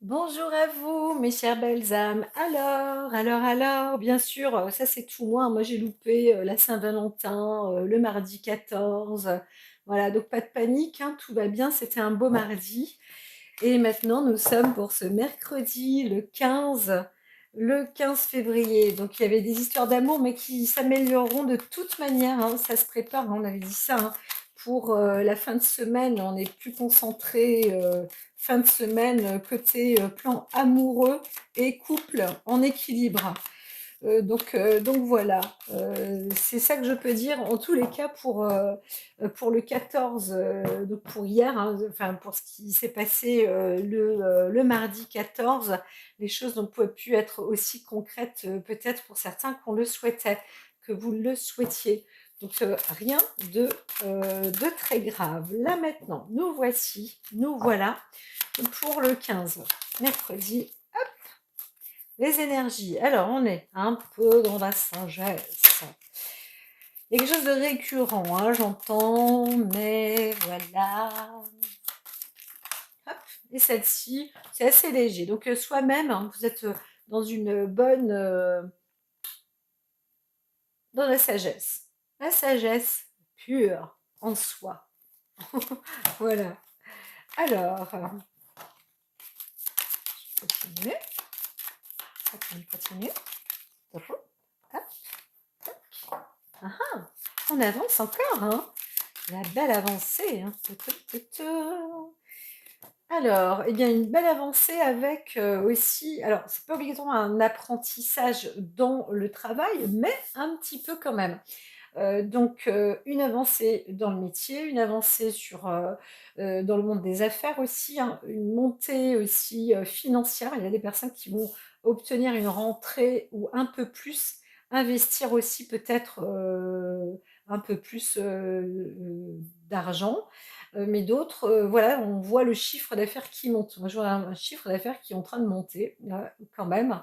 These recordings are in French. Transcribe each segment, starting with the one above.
Bonjour à vous, mes chères belles âmes. Alors, bien sûr, ça c'est tout moi. Moi j'ai loupé la Saint-Valentin, le mardi 14. Voilà, donc pas de panique, hein, tout va bien. C'était un beau mardi. Et maintenant, nous sommes pour ce mercredi, le quinze février. Donc il y avait des histoires d'amour, mais qui s'amélioreront de toute manière, hein. Ça se prépare, hein, on avait dit ça, hein. Pour la fin de semaine, on est plus concentré. Fin de semaine, côté plan amoureux et couple en équilibre. Donc voilà, c'est ça que je peux dire. En tous les cas, pour le 14, donc pour hier, hein, enfin pour ce qui s'est passé le mardi 14, les choses n'ont pas pu être aussi concrètes, peut-être pour certains qu'on le souhaitait, que vous le souhaitiez. Donc rien de très grave. Là maintenant, nous voilà pour le 15, mercredi, les énergies. Alors, on est un peu dans la sagesse. Il y a quelque chose de récurrent, hein, j'entends, mais voilà. Hop. Et celle-ci, c'est assez léger. Donc, soi-même, hein, vous êtes dans une bonne... dans la sagesse. La sagesse pure en soi. Voilà. Alors, je vais continuer. Continue. Hop, hop, ah, ah, on avance encore, hein. La belle avancée, hein. Alors, eh bien, une belle avancée avec aussi, alors, c'est pas obligatoirement un apprentissage dans le travail, mais un petit peu quand même. Donc, une avancée dans le métier, une avancée dans le monde des affaires aussi, hein, une montée aussi financière. Il y a des personnes qui vont obtenir une rentrée ou un peu plus, investir aussi peut-être un peu plus d'argent. Mais d'autres, voilà, on voit le chiffre d'affaires qui monte. Moi, je vois un chiffre d'affaires qui est en train de monter, quand même.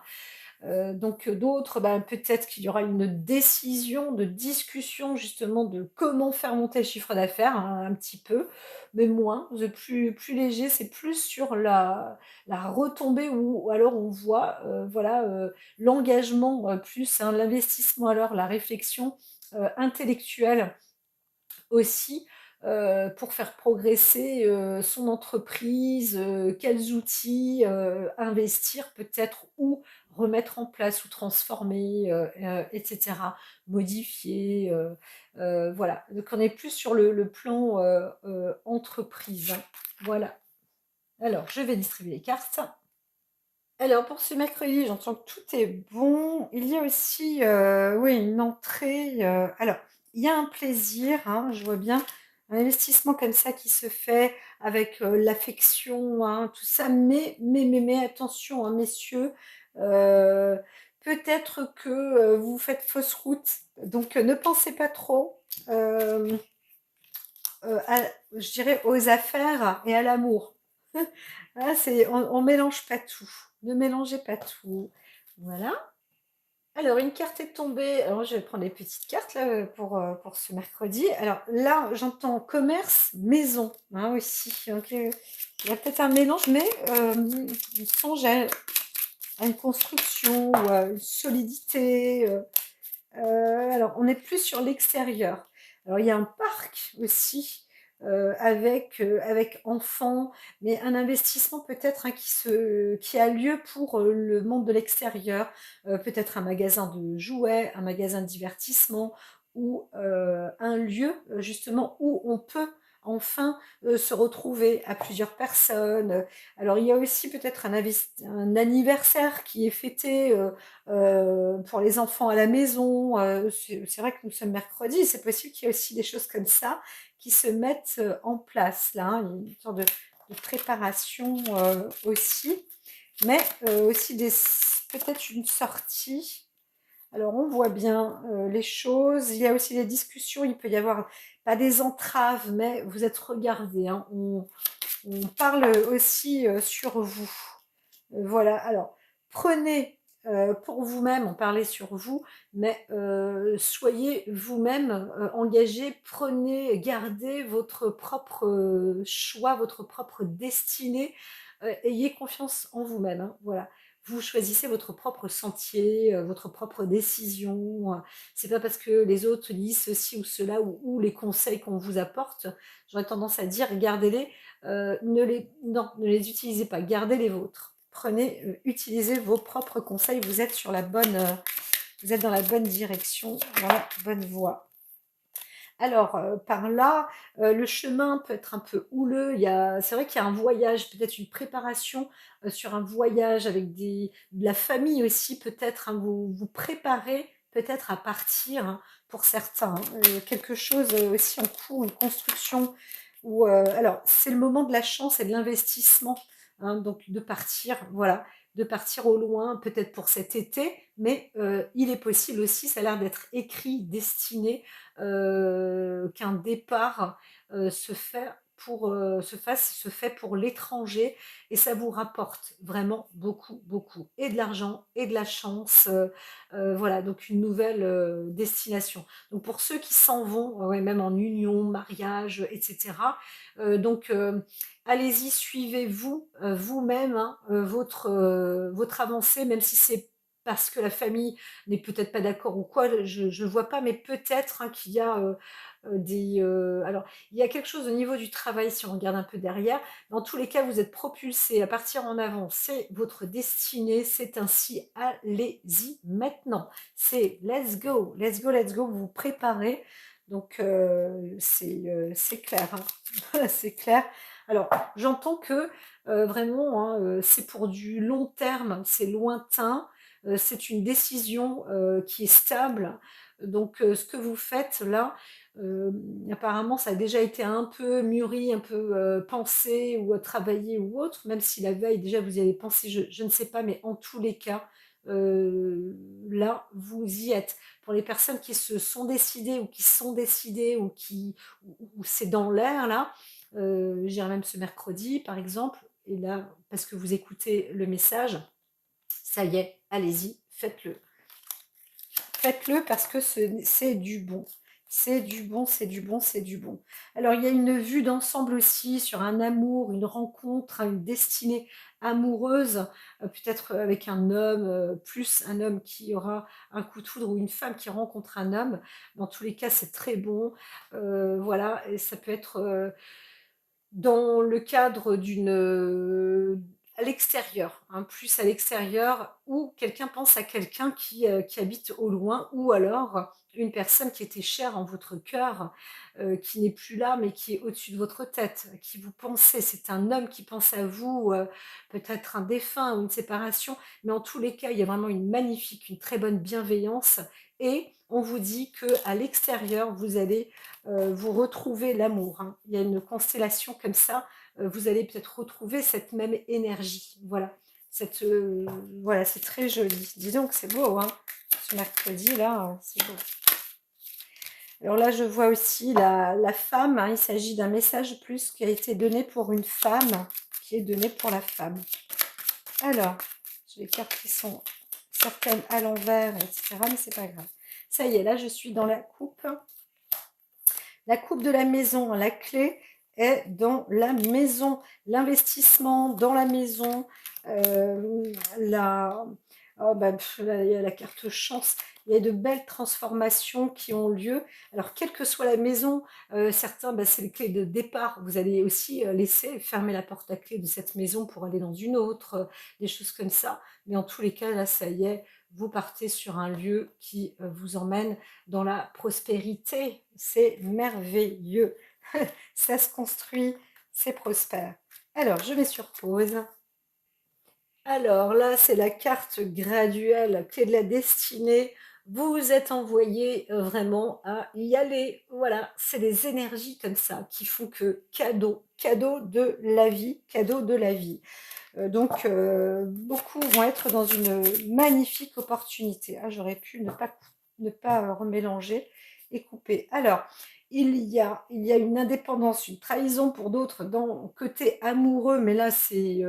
Donc d'autres, ben, peut-être qu'il y aura une décision de discussion justement de comment faire monter le chiffre d'affaires, hein, un petit peu, mais moins, c'est plus léger, c'est plus sur la retombée ou alors on voit, voilà, l'engagement, plus, hein, l'investissement alors la réflexion, intellectuelle aussi, pour faire progresser, son entreprise, quels outils, investir peut-être ou remettre en place ou transformer, et cetera. Modifier, voilà. Donc on est plus sur le plan, entreprise, hein. Voilà. Alors je vais distribuer les cartes. Alors pour ce mercredi, j'entends que tout est bon. Il y a aussi, oui, une entrée, alors il y a un plaisir, hein, je vois bien un investissement comme ça qui se fait avec, l'affection, hein, tout ça, mais attention, hein, messieurs, heu, peut-être que, vous faites fausse route, donc ne pensez pas trop, hem, à je dirais aux affaires et à l'amour. Ah, on mélange pas tout. Ne mélangez pas tout. Voilà. Alors, une carte est tombée. Alors, je vais prendre les petites cartes là pour ce mercredi. Alors là, j'entends commerce, maison, hein, aussi. Donc, il y a peut-être un mélange, mais il songe à une construction ou à une solidité. Alors, on est plus sur l'extérieur. Alors, il y a un parc aussi, avec enfants, mais un investissement peut-être, hein, qui a lieu pour, le monde de l'extérieur. Peut-être un magasin de jouets, un magasin de divertissement ou, un lieu, justement où on peut enfin, se retrouver à plusieurs personnes. Alors il y a aussi peut-être un anniversaire qui est fêté, pour les enfants à la maison, c'est vrai que nous sommes mercredi, c'est possible qu'il y ait aussi des choses comme ça qui se mettent, en place là, hein, une sorte de préparation, aussi, mais aussi peut-être une sortie. Alors on voit bien, les choses, il y a aussi des discussions, il peut y avoir pas des entraves, mais vous êtes regardés, hein. On parle aussi, sur vous. Voilà, alors prenez, pour vous-même, on parlait sur vous, mais soyez vous-même, engagés, gardez votre propre, choix, votre propre destinée, ayez confiance en vous-même, hein, voilà. Vous choisissez votre propre sentier, votre propre décision, c'est pas parce que les autres disent ceci ou cela ou les conseils qu'on vous apporte, j'aurais tendance à dire: «Gardez-les, ne les utilisez pas, gardez les vôtres». Prenez, utilisez vos propres conseils, vous êtes dans la bonne direction, dans la bonne voie. Alors, par là, le chemin peut être un peu houleux. C'est vrai qu'il y a un voyage, peut-être une préparation, sur un voyage avec de la famille aussi peut-être, hein. Vous vous préparez peut-être à partir, hein, pour certains, hein. Quelque chose, aussi en cours, une construction ou, alors c'est le moment de la chance et de l'investissement, hein, donc de partir, voilà, de partir au loin, peut-être pour cet été, mais, il est possible aussi, ça a l'air d'être écrit, destiné, qu'un départ, se fait pour l'étranger et ça vous rapporte vraiment beaucoup, beaucoup et de l'argent et de la chance, voilà, donc une nouvelle, destination. Donc pour ceux qui s'en vont, ouais, même en union, mariage et cetera, donc allez-y, suivez-vous, vous-même, hein, votre avancée, même si c'est parce que la famille n'est peut-être pas d'accord ou quoi, je vois pas, mais peut-être, hein, qu'il y a, alors il y a quelque chose au niveau du travail si on regarde un peu derrière. Dans tous les cas, vous êtes propulsés à partir en avant, c'est votre destinée, c'est ainsi, allez-y maintenant. C'est let's go, let's go, let's go, vous vous préparez. Donc c'est clair, hein, c'est clair. Alors j'entends que, vraiment, hein, c'est pour du long terme, c'est lointain, c'est une décision, qui est stable. Donc ce que vous faites là, apparemment ça a déjà été un peu mûri, un peu, pensé ou, travaillé ou autre, même si la veille déjà vous y avez pensé, je ne sais pas, mais en tous les cas, là vous y êtes. Pour les personnes qui se sont décidées ou qui sont décidées ou où c'est dans l'air là, je dirais même ce mercredi par exemple et là, parce que vous écoutez le message, ça y est, allez-y, faites-le. Faites-le parce que c'est du bon. C'est du bon, c'est du bon, c'est du bon. Alors, il y a une vue d'ensemble aussi sur un amour, une rencontre, hein, une destinée amoureuse, peut-être avec un homme, plus un homme qui aura un coup de foudre ou une femme qui rencontre un homme. Dans tous les cas, c'est très bon. Voilà, et ça peut être, dans le cadre à l'extérieur, hein, plus à l'extérieur ou quelqu'un pense à quelqu'un qui habite au loin ou alors une personne qui était chère en votre cœur, qui n'est plus là mais qui est au-dessus de votre tête, à qui vous pensez. C'est un homme qui pense à vous, peut-être un défunt ou une séparation, mais en tous les cas, il y a vraiment une magnifique, une très bonne bienveillance et on vous dit qu'à l'extérieur, vous allez vous retrouvez l'amour, hein. Il y a une constellation comme ça, vous allez peut-être retrouver cette même énergie. Voilà, voilà, c'est très joli. Dis donc, c'est beau, hein. Ce mercredi-là, c'est beau. Alors là, je vois aussi la femme, hein. Il s'agit d'un message plus qui a été donné pour une femme, qui est donné pour la femme. Alors, j'ai les cartes qui sont certaines à l'envers, etc., mais c'est pas grave. Ça y est, là, je suis dans la coupe. La coupe de la maison, la clé est dans la maison. L'investissement dans la maison, la, oh bah, là, il y a la carte chance. Il y a de belles transformations qui ont lieu. Alors, quelle que soit la maison, certains, bah, c'est les clés de départ. Vous allez aussi laisser fermer la porte à clé de cette maison pour aller dans une autre, des choses comme ça. Mais en tous les cas, là, ça y est, vous partez sur un lieu qui vous emmène dans la prospérité. C'est merveilleux. Ça se construit, c'est prospère. Alors, je vais sur pause. Alors là, c'est la carte graduelle, clé de la destinée. Vous vous êtes envoyé vraiment à y aller. Voilà, c'est des énergies comme ça qui font que cadeau, cadeau de la vie, cadeau de la vie. Donc, beaucoup vont être dans une magnifique opportunité. Ah, j'aurais pu ne pas remélanger et couper. Alors, il y a une indépendance, une trahison pour d'autres dans le côté amoureux, mais là, c'est...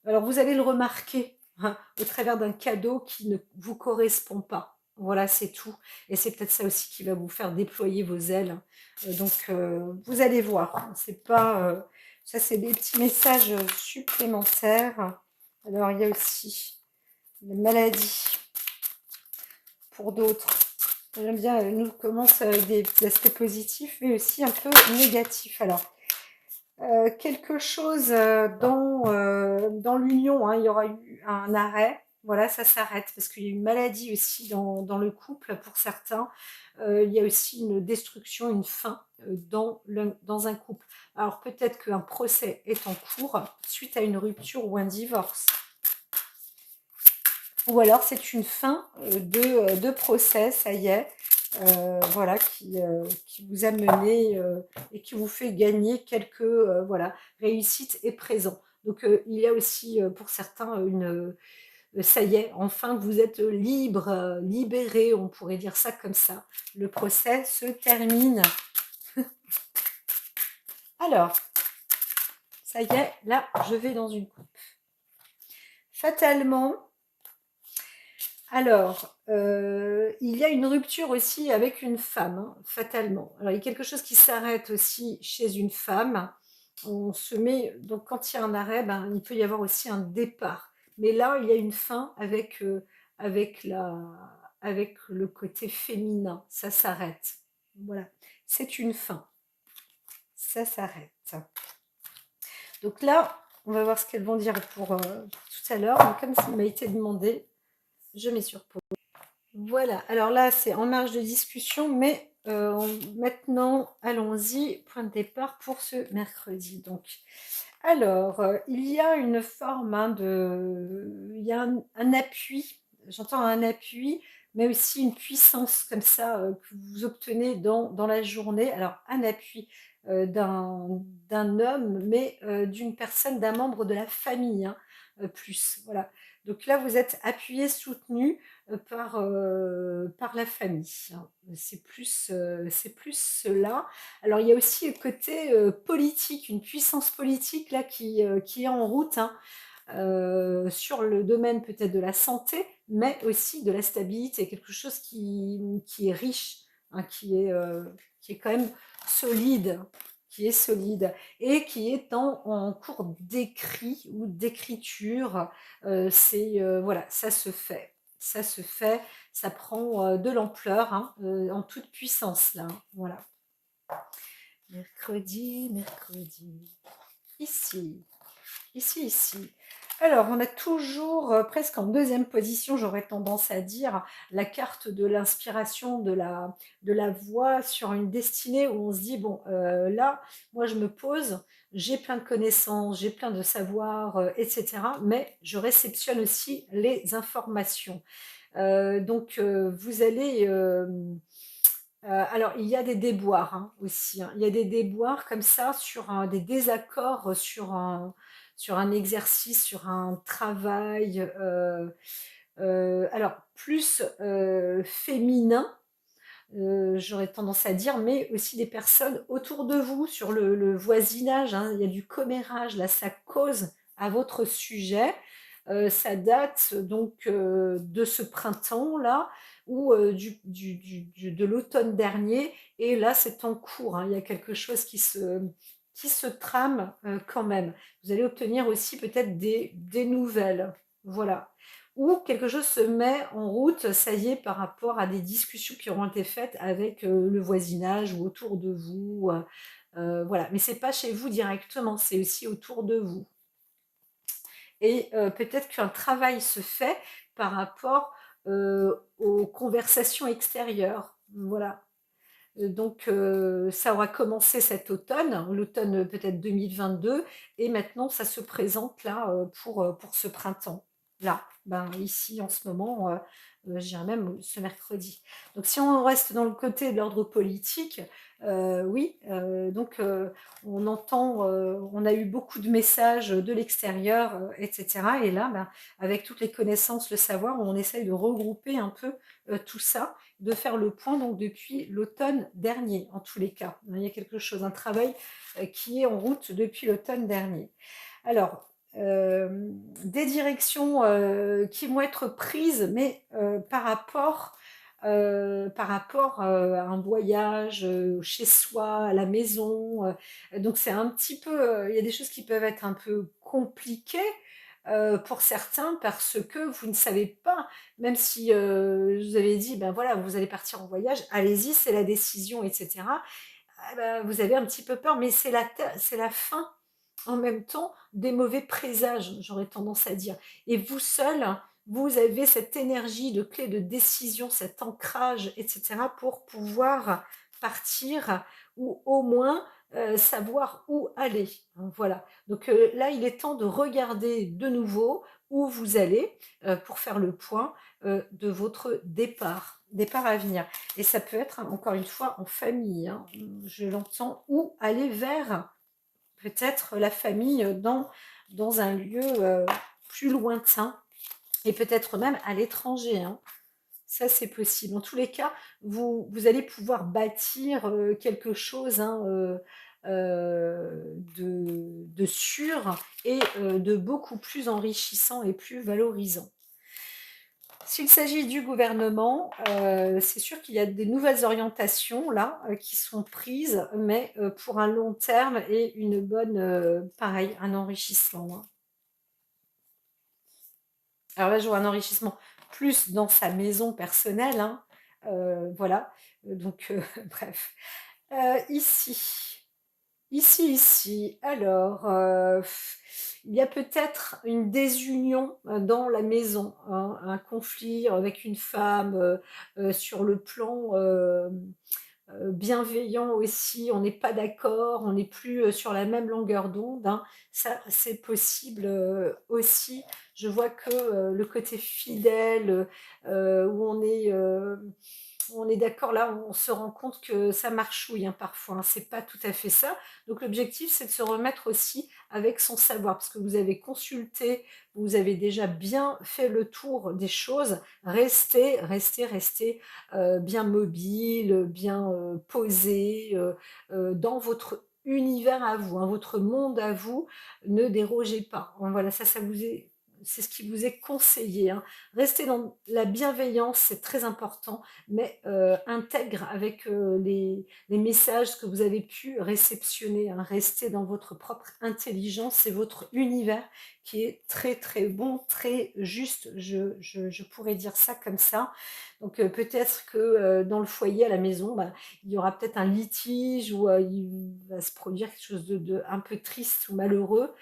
alors, vous allez le remarquer, hein, au travers d'un cadeau qui ne vous correspond pas. Voilà, c'est tout. Et c'est peut-être ça aussi qui va vous faire déployer vos ailes. Donc, vous allez voir. C'est pas... Ça, c'est des petits messages supplémentaires. Alors, il y a aussi les maladies pour d'autres. J'aime bien, nous commence avec des aspects positifs, mais aussi un peu négatifs. Alors, quelque chose dans l'union, hein, il y aura eu un arrêt. Voilà, ça s'arrête parce qu'il y a une maladie aussi dans le couple pour certains. Il y a aussi une destruction, une fin dans un couple. Alors peut-être qu'un procès est en cours suite à une rupture ou un divorce. Ou alors c'est une fin de procès, ça y est, voilà, qui vous a mené et qui vous fait gagner quelques voilà, réussites et présents. Donc il y a aussi pour certains ça y est, enfin vous êtes libre, libéré, on pourrait dire ça comme ça. Le procès se termine. Alors, ça y est, là je vais dans une coupe. Fatalement, alors, il y a une rupture aussi avec une femme, hein, fatalement. Alors, il y a quelque chose qui s'arrête aussi chez une femme. On se met, donc quand il y a un arrêt, ben, il peut y avoir aussi un départ. Mais là, il y a une fin avec avec le côté féminin. Ça s'arrête. Voilà. C'est une fin. Ça s'arrête. Donc là, on va voir ce qu'elles vont dire pour tout à l'heure. Mais comme ça m'a été demandé, je mets sur pause. Voilà, alors là, c'est en marge de discussion, mais maintenant, allons-y, point de départ pour ce mercredi. Donc, alors, il y a une forme hein, il y a un appui, j'entends un appui, mais aussi une puissance comme ça que vous obtenez dans la journée. Alors, un appui d'un homme, mais d'une personne, d'un membre de la famille, hein, plus. Voilà. Donc là, vous êtes appuyé, soutenu par la famille, hein. C'est plus cela. Alors il y a aussi le côté politique, une puissance politique là qui est en route, hein, sur le domaine peut-être de la santé, mais aussi de la stabilité, quelque chose qui est riche, hein, qui est quand même solide, qui est solide et qui est en cours d'écrit ou d'écriture. Voilà, ça se fait. Ça se fait, ça prend de l'ampleur, hein, en toute puissance là, hein, voilà. Mercredi, mercredi. Ici, ici. Alors, on a toujours, presque en deuxième position, j'aurais tendance à dire, la carte de l'inspiration, de la voix sur une destinée où on se dit, bon, là, moi je me pose, j'ai plein de connaissances, j'ai plein de savoirs, etc. Mais je réceptionne aussi les informations. Donc, vous allez... alors, il y a des déboires hein, aussi, hein. Il y a des déboires comme ça sur des désaccords sur un exercice, sur un travail, alors plus féminin, j'aurais tendance à dire, mais aussi des personnes autour de vous, sur le voisinage, hein. Il y a du commérage, là, ça cause à votre sujet. Ça date donc de ce printemps-là ou de l'automne dernier. Et là, c'est en cours, hein. Il y a quelque chose qui se trame quand même. Vous allez obtenir aussi peut-être des nouvelles. Voilà. Ou quelque chose se met en route, ça y est, par rapport à des discussions qui auront été faites avec le voisinage ou autour de vous. Voilà. Mais c'est pas chez vous directement, c'est aussi autour de vous. Et peut-être qu'un travail se fait par rapport aux conversations extérieures. Voilà. Donc ça aura commencé cet automne, l'automne peut-être 2022, et maintenant ça se présente là pour ce printemps. Là, ben, ici en ce moment, je dirais même ce mercredi. Donc si on reste dans le côté de l'ordre politique, oui, donc on entend, on a eu beaucoup de messages de l'extérieur, etc. Et là, ben, avec toutes les connaissances, le savoir, on essaye de regrouper un peu tout ça, de faire le point donc depuis l'automne dernier, en tous les cas. Il y a quelque chose, un travail qui est en route depuis l'automne dernier. Alors, des directions qui vont être prises, mais par rapport par rapport, à un voyage, chez soi, à la maison, donc c'est un petit peu, il y a des choses qui peuvent être un peu compliquées, pour certains parce que vous ne savez pas, même si, je vous avez dit: «Ben, voilà, vous allez partir en voyage, allez-y, c'est la décision» et cetera. Ah bah, vous avez un petit peu peur, mais c'est la fin, en même temps, des mauvais présages, j'aurais tendance à dire. Et vous seul, vous avez cette énergie de clé de décision, cet ancrage, et cetera, pour pouvoir partir ou au moins, savoir où aller, hein, voilà. Donc, là, il est temps de regarder de nouveau où vous allez, pour faire le point, de votre départ à venir. Et ça peut être, encore une fois, en famille, hein, je l'entends, ou aller vers peut-être la famille dans un lieu plus lointain, et peut-être même à l'étranger, hein. Ça, c'est possible. En tous les cas, vous allez pouvoir bâtir quelque chose, hein, de sûr et de beaucoup plus enrichissant et plus valorisant. S'il s'agit du gouvernement, c'est sûr qu'il y a des nouvelles orientations là, qui sont prises, mais pour un long terme et une bonne, pareil, un enrichissement, hein. Alors là, je vois un enrichissement plus dans sa maison personnelle, hein, voilà, donc bref. Ici. Ici, alors, il y a peut-être une désunion, dans la maison, hein, un conflit avec une femme, sur le plan, bienveillant aussi, on n'est pas d'accord, on n'est plus, sur la même longueur d'onde, hein. Ça, c'est possible, aussi. Je vois que, le côté fidèle, où on est d'accord, là, on se rend compte que ça marchouille, hein, parfois, hein, c'est pas tout à fait ça. Donc l'objectif, c'est de se remettre aussi avec son savoir, parce que vous avez consulté, vous avez déjà bien fait le tour des choses. Restez bien mobile, bien posé, dans votre univers à vous, hein, votre monde à vous. Ne dérogez pas, hein, voilà, ça vous est, c'est ce qui vous est conseillé, hein. Restez dans la bienveillance, c'est très important, mais intègre avec les messages que vous avez pu réceptionner, hein. Restez dans votre propre intelligence, c'est votre univers qui est très très bon, très juste, je pourrais dire ça comme ça. Donc peut-être que dans le foyer à la maison, bah, il y aura peut-être un litige ou il va se produire quelque chose de un peu triste ou malheureux.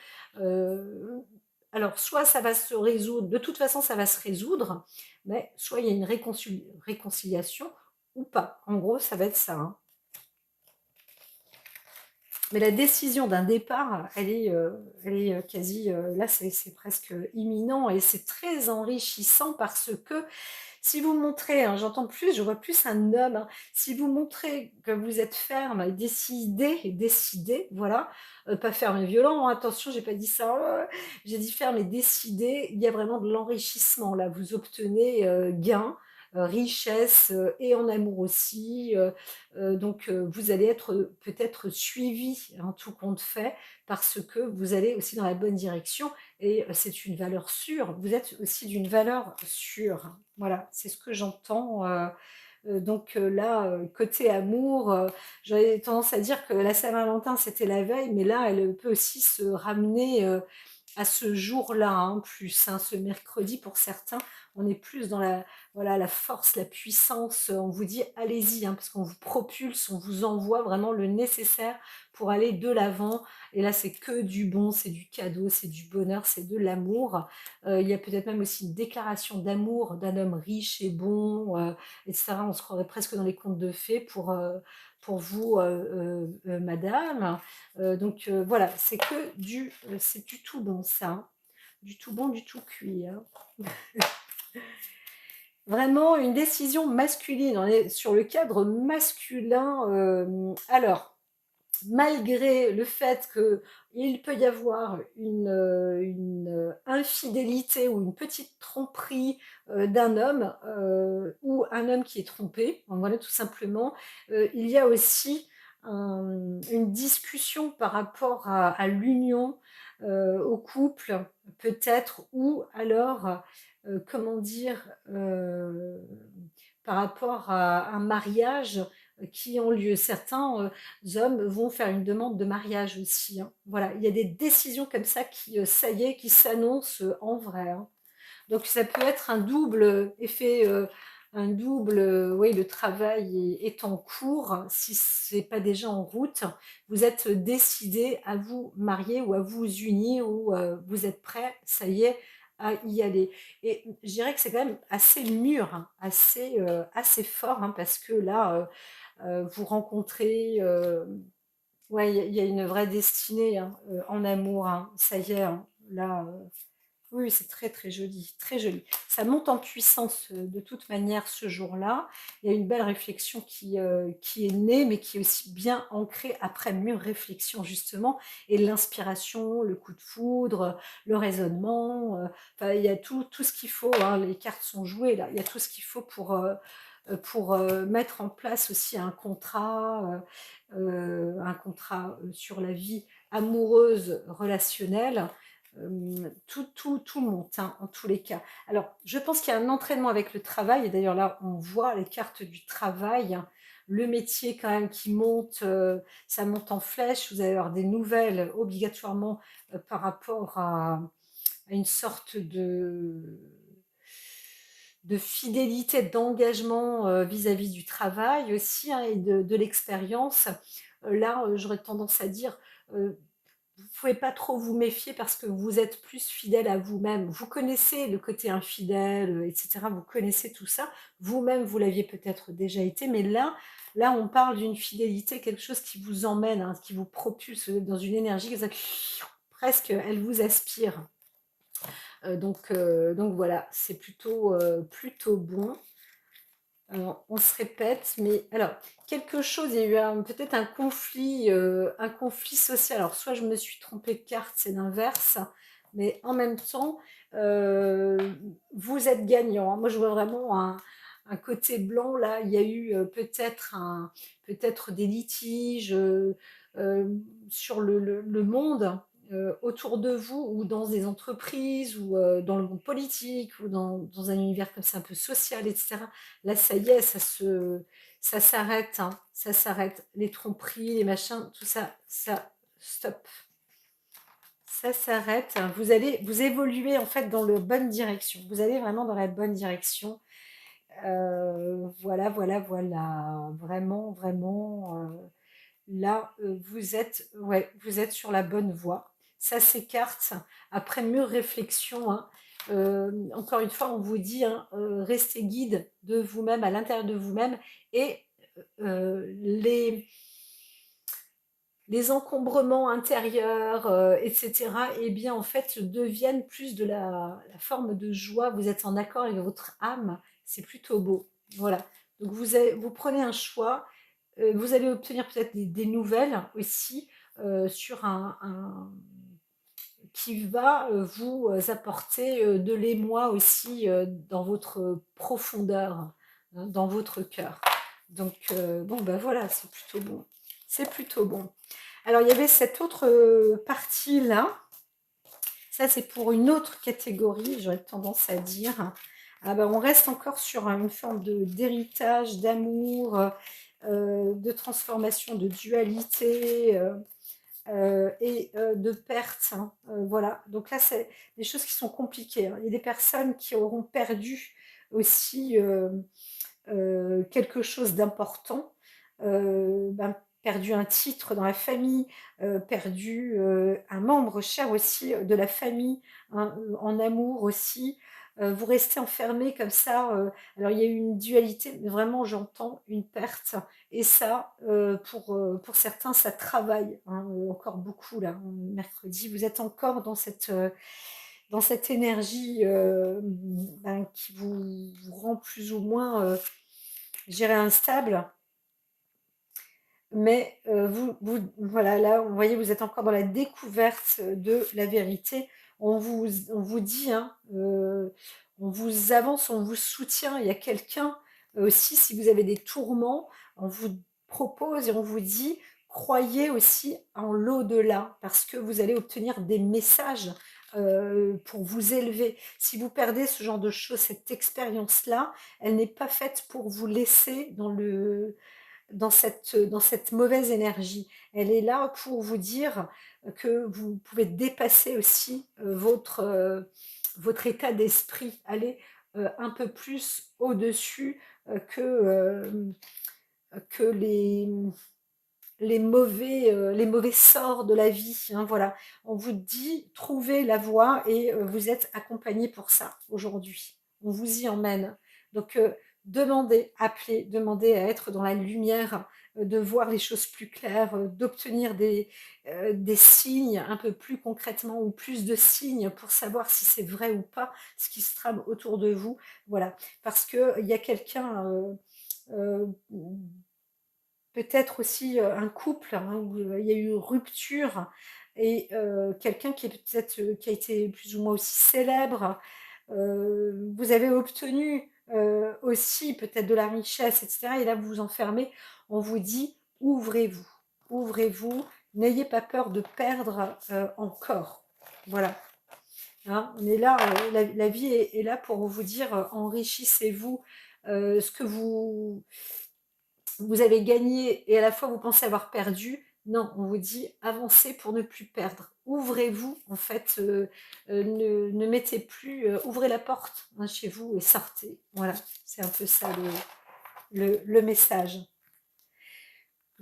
Euh, alors, soit ça va se résoudre, de toute façon, ça va se résoudre, mais soit il y a une réconciliation ou pas. En gros, ça va être ça, hein. Mais la décision d'un départ, elle est quasi, là, c'est presque imminent et c'est très enrichissant parce que si vous montrez, hein, j'entends plus, je vois plus un homme, hein, si vous montrez que vous êtes ferme, et décidé, voilà, pas ferme et violent, hein, attention, j'ai pas dit ça, j'ai dit ferme et décidé, il y a vraiment de l'enrichissement là, vous obtenez gain, richesse et en amour aussi, donc vous allez être peut-être suivi en tout compte fait parce que vous allez aussi dans la bonne direction et c'est une valeur sûre. Vous êtes aussi d'une valeur sûre. Voilà, c'est ce que j'entends. Donc là, côté amour, j'avais tendance à dire que la Saint-Valentin, c'était la veille, mais là, elle peut aussi se ramener à ce jour-là, hein, plus, hein, ce mercredi pour certains, on est plus dans la, voilà, la force, la puissance. On vous dit allez-y, hein, parce qu'on vous propulse, on vous envoie vraiment le nécessaire pour aller de l'avant. Et là, c'est que du bon, c'est du cadeau, c'est du bonheur, c'est de l'amour. Il y a peut-être même aussi une déclaration d'amour d'un homme riche et bon, etc. On se croirait presque dans les contes de fées pour vous, madame. Donc voilà, c'est du tout bon ça, hein. Du tout bon, du tout cuit, hein. Vraiment une décision masculine, on est sur le cadre masculin. Alors, malgré le fait qu'il peut y avoir une infidélité ou une petite tromperie d'un homme ou un homme qui est trompé, voilà tout simplement, il y a aussi une discussion par rapport à l'union, au couple peut-être, ou alors, comment dire, par rapport à un mariage qui ont lieu. Certains hommes vont faire une demande de mariage aussi, hein. Voilà, il y a des décisions comme ça qui, ça y est, qui s'annoncent en vrai, hein. Donc ça peut être un double effet, un double, oui, le travail est en cours, si c'est pas déjà en route. Vous êtes décidé à vous marier ou à vous unir ou vous êtes prêt, ça y est, à y aller. Et je dirais que c'est quand même assez mûr, hein, assez fort, hein, parce que là, vous rencontrez, ouais, il y a une vraie destinée, hein, en amour, hein. Ça y est, hein, là, oui, oui, c'est très, très joli, très joli. Ça monte en puissance, de toute manière ce jour-là. Il y a une belle réflexion qui est née, mais qui est aussi bien ancrée après mûre réflexion justement et l'inspiration, le coup de foudre, le raisonnement, enfin il y a tout ce qu'il faut, hein. Les cartes sont jouées là. Il y a tout ce qu'il faut pour, mettre en place aussi un contrat, sur la vie amoureuse, relationnelle. Tout monte, hein, en tous les cas. Alors, je pense qu'il y a un entraînement avec le travail, et d'ailleurs là, on voit les cartes du travail, hein, le métier quand même qui monte, ça monte en flèche, vous allez avoir des nouvelles obligatoirement par rapport à une sorte de fidélité, d'engagement vis-à-vis du travail aussi, hein, et de l'expérience. Là, j'aurais tendance à dire, vous pouvez pas trop vous méfier parce que vous êtes plus fidèle à vous-même. Vous connaissez le côté infidèle, etc. Vous connaissez tout ça. Vous-même, vous l'aviez peut-être déjà été, mais là, on parle d'une fidélité, quelque chose qui vous emmène, hein, qui vous propulse dans une énergie, presque, elle vous aspire. Donc voilà, c'est plutôt bon. Alors, on se répète, mais alors, quelque chose, il y a eu peut-être un conflit social. Alors, soit je me suis trompée de carte, c'est l'inverse, mais en même temps, euh, vous êtes gagnant, hein. Moi, je vois vraiment un côté blanc, là. Il y a eu peut-être des litiges euh, sur le monde autour de vous, ou dans des entreprises, ou dans le monde politique, ou dans un univers comme ça, un peu social, etc. Là, ça y est, ça s'arrête, hein, ça s'arrête. Les tromperies, les machins, tout ça, ça, stop. Ça s'arrête. Vous évoluez en fait dans la bonne direction. Vous allez vraiment dans la bonne direction. Voilà. Vraiment, vraiment. Là, vous êtes sur la bonne voie. Ça s'écarte après mûre réflexion, hein. Encore une fois, on vous dit, hein, restez guide de vous-même, à l'intérieur de vous-même, et les encombrements intérieurs, etc., eh bien, en fait, deviennent plus de la forme de joie. Vous êtes en accord avec votre âme. C'est plutôt beau. Voilà. Donc, vous prenez un choix. Vous allez obtenir peut-être des nouvelles aussi sur qui va vous apporter de l'émoi aussi dans votre profondeur, hein, dans votre cœur. Donc, bon, ben voilà, c'est plutôt bon. C'est plutôt bon. Alors, il y avait cette autre partie-là. Ça, c'est pour une autre catégorie, j'aurais tendance à dire. Ah ben, on reste encore sur une forme d'héritage, d'amour, de transformation, de dualité et de perte, hein. Voilà. Donc là, c'est des choses qui sont compliquées, hein. Il y a des personnes qui auront perdu aussi quelque chose d'important, perdu un titre dans la famille, perdu un membre cher aussi de la famille, hein, en amour aussi. Vous restez enfermé comme ça. Alors il y a eu une dualité, mais vraiment j'entends une perte. Et ça, pour certains, ça travaille, hein, encore beaucoup là, mercredi. Vous êtes encore dans cette énergie qui vous rend plus ou moins j'irais instable, mais voilà, là, vous voyez, vous êtes encore dans la découverte de la vérité. On vous dit, hein, on vous avance, on vous soutient. Il y a quelqu'un aussi, si vous avez des tourments, on vous propose et on vous dit, croyez aussi en l'au-delà, parce que vous allez obtenir des messages pour vous élever. Si vous perdez ce genre de choses, cette expérience-là, elle n'est pas faite pour vous laisser dans cette mauvaise énergie. Elle est là pour vous dire que vous pouvez dépasser aussi votre état d'esprit, aller un peu plus au-dessus que les mauvais sorts de la vie, hein, voilà. On vous dit, trouvez la voie et vous êtes accompagné pour ça aujourd'hui. On vous y emmène. Donc, demandez, appelez, demandez à être dans la lumière, de voir les choses plus claires, d'obtenir des signes un peu plus concrètement ou plus de signes pour savoir si c'est vrai ou pas ce qui se trame autour de vous. Voilà. Parce qu'il y a quelqu'un peut-être aussi un couple, hein, où il y a eu rupture et quelqu'un qui est peut-être qui a été plus ou moins aussi célèbre. Vous avez obtenu aussi peut-être de la richesse, etc. Et là, vous vous enfermez. On vous dit, ouvrez-vous, ouvrez-vous, n'ayez pas peur de perdre encore. Voilà. Hein, on est là, la vie est là pour vous dire, enrichissez-vous. Ce que vous avez gagné et à la fois vous pensez avoir perdu. Non, on vous dit avancez pour ne plus perdre. Ouvrez-vous, en fait, ne mettez plus, ouvrez la porte hein, chez vous et sortez. Voilà, c'est un peu ça le message.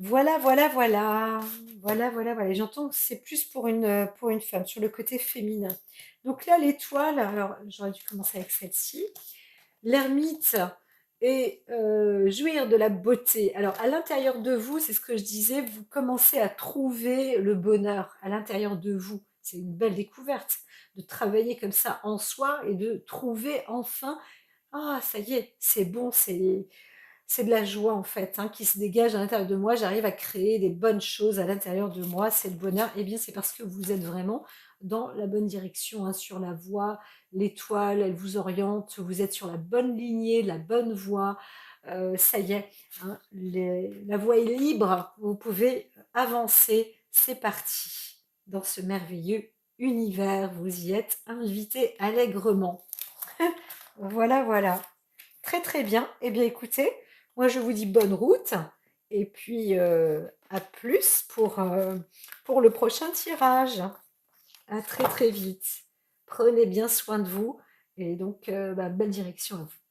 Voilà, voilà, voilà. Voilà, voilà, voilà. Et j'entends que c'est plus pour une femme, sur le côté féminin. Donc là, l'étoile, alors j'aurais dû commencer avec celle-ci. L'ermite et jouir de la beauté. Alors, à l'intérieur de vous, c'est ce que je disais, vous commencez à trouver le bonheur à l'intérieur de vous. C'est une belle découverte de travailler comme ça en soi et de trouver enfin, ah, ça y est, c'est bon, c'est de la joie en fait hein, qui se dégage à l'intérieur de moi. J'arrive à créer des bonnes choses à l'intérieur de moi. C'est le bonheur. Eh bien, c'est parce que vous êtes vraiment dans la bonne direction, hein, sur la voie. L'étoile, elle vous oriente. Vous êtes sur la bonne lignée, la bonne voie. Ça y est, hein, la voie est libre. Vous pouvez avancer. C'est parti dans ce merveilleux univers. Vous y êtes invité allègrement. Voilà, voilà. Très très bien. Eh bien écoutez, moi je vous dis bonne route et puis à plus pour le prochain tirage. À très très vite. Prenez bien soin de vous et donc belle direction à vous.